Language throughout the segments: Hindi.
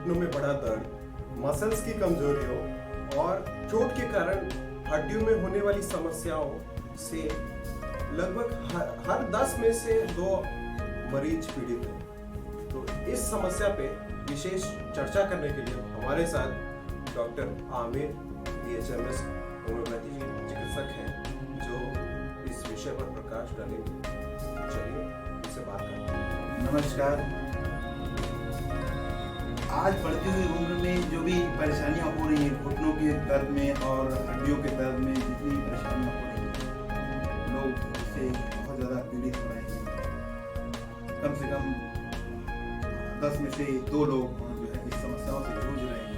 घुटनों में बड़ा दर्द, मसल्स की कमजोरियों और चोट के कारण हड्डियों में होने वाली समस्याओं से लगभग हर 10 में से 2 मरीज पीड़ित हैं। तो इस समस्या पे विशेष चर्चा करने के लिए हमारे साथ डॉक्टर आमिर BHMS होम्योपैथी चिकित्सक हैं जो इस विषय पर प्रकाश डालेंगे। चलिए इससे बात करते हैं। नमस्कार। आज बढ़ती हुई उम्र में जो भी परेशानियां हो रही हैं, घुटनों के दर्द में और हड्डियों के दर्द में जितनी परेशानियां हो रही हैं, लोग इससे बहुत ज़्यादा पीड़ित हो रहे हैं। कम से कम 10 में से 2 लोग जो है इस समस्याओं से जूझ रहे हैं।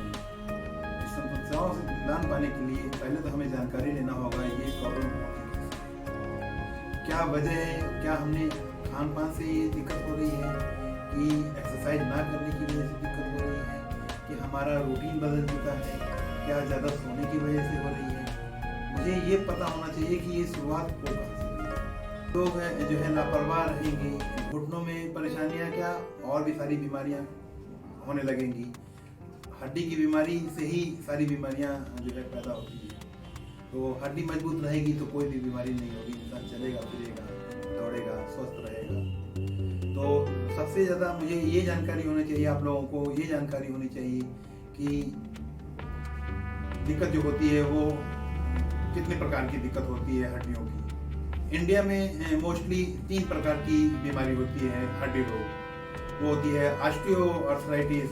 इस समस्याओं से निदान पाने के लिए पहले तो हमें जानकारी लेना होगा ये प्रॉब्लम होती है, क्या वजह है, क्या हमने खान पान से ये दिक्कत हो रही है कि एक्सरसाइज ना करने की वजह से दिक्कत हो रही है कि हमारा रूटीन बदल चुका है, क्या ज़्यादा सोने की वजह से हो रही है। मुझे ये पता होना चाहिए कि ये शुरुआत हो कहाँ से हुई है। लोग जो है लापरवाह रहेंगे, घुटनों में परेशानियाँ क्या और भी सारी बीमारियाँ होने लगेंगी। हड्डी की बीमारी से ही सारी बीमारियाँ जो है पैदा होती है। तो हड्डी मजबूत रहेगी तो कोई भी बीमारी नहीं होगी, इंसान चलेगा फिरेगा, दौड़ेगा, स्वस्थ रहेगा। तो सबसे ज़्यादा मुझे ये जानकारी होनी चाहिए, आप लोगों को ये जानकारी होनी चाहिए कि दिक्कत जो होती है वो कितने प्रकार की दिक्कत होती है हड्डियों की। इंडिया में मोस्टली 3 प्रकार की बीमारी होती है हड्डी रोग। वो होती है ऑस्टियोआर्थराइटिस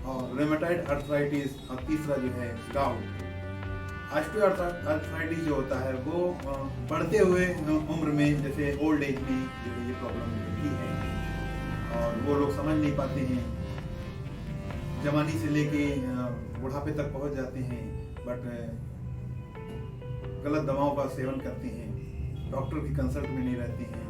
और रूमेटॉइड आर्थराइटिस और तीसरा जो है गाउट। ऑस्टियोआर्थराइटिस जो होता है वो बढ़ते हुए उम्र में, जैसे ओल्ड एज में जो है ये प्रॉब्लम होती है और वो लोग समझ नहीं पाते हैं, जवानी से लेके बुढ़ापे तक पहुंच जाते हैं, बट गलत दवाओं का सेवन करते हैं, डॉक्टर की कंसल्ट में नहीं रहते हैं,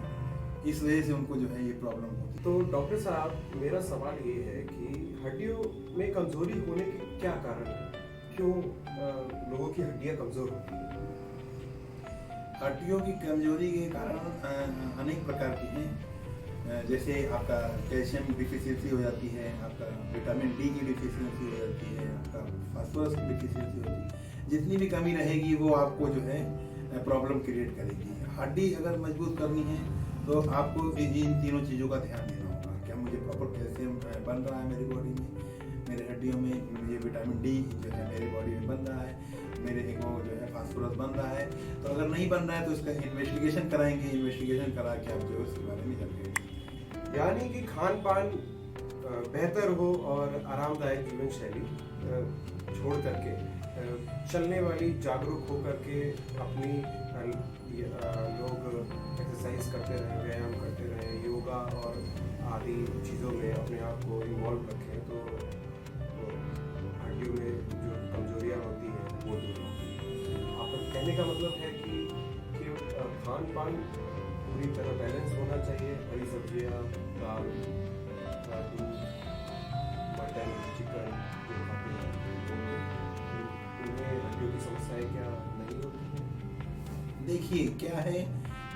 इस वजह से उनको जो है ये प्रॉब्लम होती है। तो डॉक्टर साहब, मेरा सवाल ये है कि हड्डियों में कमजोरी होने के क्या कारण है? क्यों लोगों की हड्डियां कमजोर होती हैं? हड्डियों की कमजोरी के कारण अनेक प्रकार की हैं। जैसे आपका कैल्शियम डिफिशियंसी हो जाती है, आपका विटामिन डी की डिफिशियंसी हो जाती है, आपका फास्फोरस की डिफिशियंसी होती है। जितनी भी कमी रहेगी वो आपको जो है प्रॉब्लम क्रिएट करेगी। हड्डी अगर मजबूत करनी है तो आपको इन तीनों चीज़ों का ध्यान देना होगा। क्या मुझे प्रॉपर कैल्शियम बन रहा है मेरी बॉडी में, मेरे हड्डियों में मुझे विटामिन डी जो है मेरी बॉडी में बन रहा है, मेरे एक वो जो है फास्फोरस बन रहा है। तो अगर नहीं बन रहा है तो इसका इन्वेस्टिगेशन कराएंगे, इन्वेस्टिगेशन करा के आप जो है उसके बारे में जानेंगे। यानी कि खान पान बेहतर हो और आरामदायक जीवन शैली छोड़ करके चलने वाली जागरूक हो करके अपनी लोग एक्सरसाइज करते रहे, व्यायाम करते रहे, योगा और आदि चीज़ों में अपने आप को इन्वॉल्व रखें तो हड्डियों में जो कमजोरियाँ होती हैं वो दूर होगी। आपका कहने का मतलब है कि खान पान पूरी तरह बैलेंस होना चाहिए, हरी सब्जियाँ, दाल, दूध, मटन, चिकन जो खाते हैं उनमें हड्डियों की समस्याएं क्या नहीं होती हैं? देखिए क्या है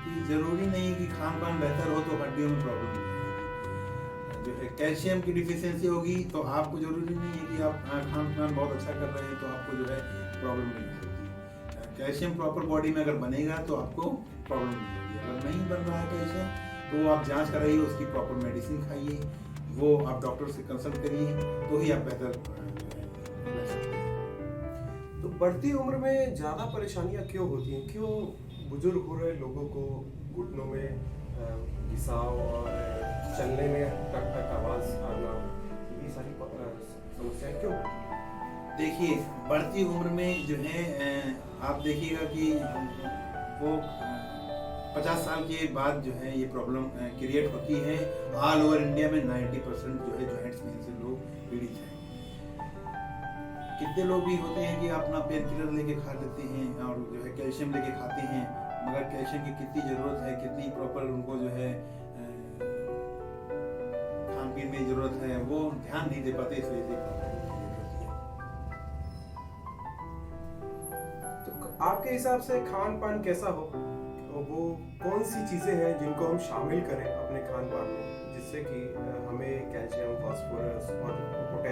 कि ज़रूरी नहीं है कि खान पान बेहतर हो तो हड्डियों में प्रॉब्लम नहीं आएगी। जो है कैल्शियम की डिफिशियंसी होगी तो आपको ज़रूरी नहीं है कि आप खान पान बहुत अच्छा कर रहे हैं तो आपको जो है प्रॉब्लम नहीं होगी। कैल्शियम प्रॉपर बॉडी में अगर बनेगा तो आपको प्रॉब्लम नहीं होगी। अगर नहीं बन रहा है कैल्शियम तो आप जांच कराइए, उसकी प्रॉपर मेडिसिन खाइए, वो आप डॉक्टर से कंसल्ट करिए तो ही आप बेहतर रह सकते हैं। तो बढ़ती उम्र में ज़्यादा परेशानियां क्यों होती हैं? क्यों बुजुर्ग हो रहे लोगों को घुटनों में घिसाव और चलने में टक टक आवाज़ आना, ये सारी समस्याएं क्यों? देखिए बढ़ती उम्र में जो है आप देखिएगा कि वो 50 साल के बाद जो है ये प्रॉब्लम क्रिएट होती है। ऑल ओवर इंडिया में 90% जो है जॉइंट्स पेन से लोग पीड़ित हैं। कितने लोग भी होते हैं कि अपना पेन किलर लेके खा लेते हैं और जो है कैल्शियम लेके खाते हैं, मगर कैल्शियम की कितनी ज़रूरत है, कितनी प्रॉपर उनको जो है खान पीन में ज़रूरत है, वो ध्यान नहीं दे पाते, इस वजह से प्रॉब्लम क्रिएट होती है। तो आपके हिसाब से खान पान कैसा हो? वो कौन सी चीज़ें हैं जिनको हम शामिल करें अपने खान पान में जिससे कि हमें कैल्शियम, फास्फोरस और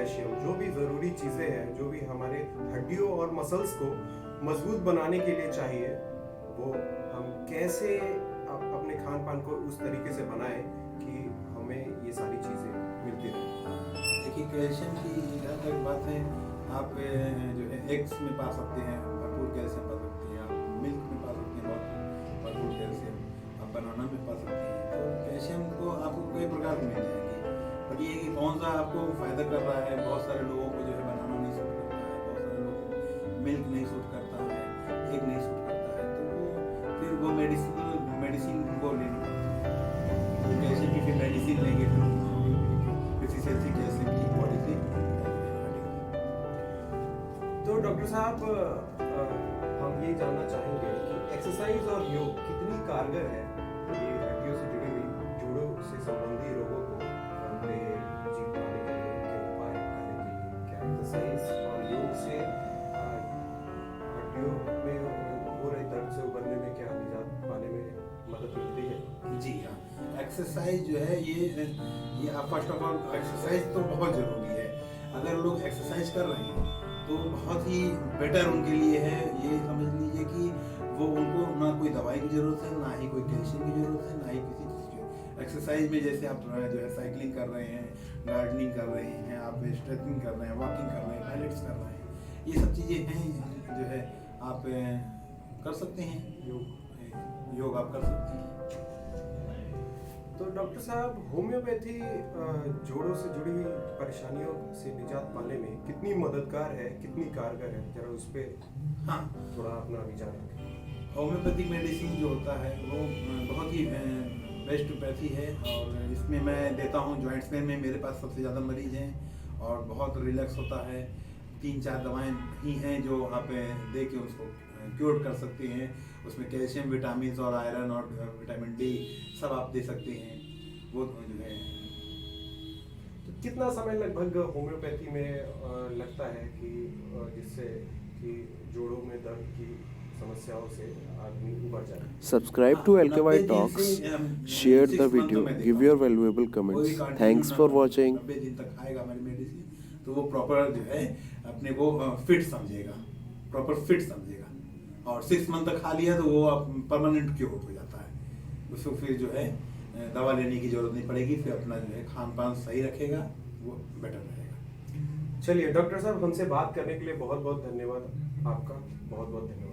कैल्शियम, जो भी ज़रूरी चीज़ें हैं, जो भी हमारे हड्डियों और मसल्स को मजबूत बनाने के लिए चाहिए, वो हम कैसे अपने खान पान को उस तरीके से बनाएं कि हमें ये सारी चीज़ें मिलती रहें। देखिए, कैल्शियम की जहाँ तक बात है, आप जो है एग्स में पा सकते हैं, भरपूर कैल्शियम पा सकते हैं, आप मिल्क में पा सकते हैं भरपूर कैल्शियम, आप बनाना में पा सकते हैं। तो कैल्शियम को आपको कई प्रकार की मिल जाएगी, बट ये कि कौन सा आपको फ़ायदा कर रहा है। बहुत सारे लोगों को जो है बनाना नहीं सूट करता है, बहुत सारे लोगों को मिल्क नहीं सूट करता है, एग नहीं सूट करता है, तो वो फिर वो मेडिसिन को लेनी पड़ती है। कैल्शियम की फिर मेडिसिन लेंगे, फिर डिफिशियंसी कैल्शियम की बॉडी से। तो डॉक्टर साहब, हम ये जानना चाहेंगे कि एक्सरसाइज और योग कितनी कारगर है ये हड्डियों से जुड़ी हुई जोड़ों से संबंधी रोगों को लंबे जीत पाने के लिए, उनके उपाय करने के लिए। क्या एक्सरसाइज और योग से हड्डियों में हो रहे दर्द से उबरने में क्या निजात पाने में मदद मिलती है? जी हाँ, एक्सरसाइज जो है ये आप फर्स्ट ऑफ ऑल एक्सरसाइज तो बहुत ज़रूरी है। अगर लोग एक्सरसाइज कर रहे हैं तो बहुत ही बेटर उनके लिए है। ये समझ लीजिए कि वो उनको ना कोई दवाई की ज़रूरत है, ना ही कोई कैल्शियम की ज़रूरत है, ना ही किसी चीज़ की। एक्सरसाइज में जैसे आप जो है साइकिलिंग कर रहे हैं, गार्डनिंग कर रहे हैं, आप स्ट्रेचिंग कर रहे हैं, वॉकिंग कर रहे हैं, पायलट्स कर रहे हैं, ये सब चीज़ें हैं जो है आप कर सकते हैं। योग आप कर सकते हैं। तो डॉक्टर साहब, होम्योपैथी जोड़ों से जुड़ी हुई परेशानियों से निजात पाने में कितनी मददगार है, कितनी कारगर है, जरा उस पर हाँ, थोड़ा अपना विचार रखें। होम्योपैथिक मेडिसिन जो होता है वो बहुत ही बेस्ट पैथी है, और इसमें मैं देता हूँ जॉइंट्स पेन में मेरे पास सबसे ज़्यादा मरीज हैं, और बहुत रिलैक्स होता है। 3-4 दवाएं ही हैं जो आप दे के उसको क्योर कर सकते हैं। उसमें कैल्शियम, विटामिन और आयरन और विटामिन डी सब आप दे सकते हैं। वो जो है, तो कितना समय लगभग होम्योपैथी में लगता है कि जिससे कि जोड़ों में दर्द की समस्याओं से आदमी उबर जाए? Subscribe to LKY Talks, share the video, give your valuable comments. Thanks for watching. 90 दिन तक खाएगा हमारी मेडिसिन, तो वो प्रॉपर जो है अपने को फिट समझेगा, प्रॉपर फिट समझेगा। और 6 मंथ तक खा लिया तो वो परमानेंट क्योर हो जाता है। उसको फिर जो है दवा लेने की जरूरत नहीं पड़ेगी, फिर अपना जो है खान पान सही रखेगा, वो बेटर रहेगा। चलिए डॉक्टर साहब, हमसे बात करने के लिए बहुत बहुत धन्यवाद आपका, बहुत बहुत धन्यवाद।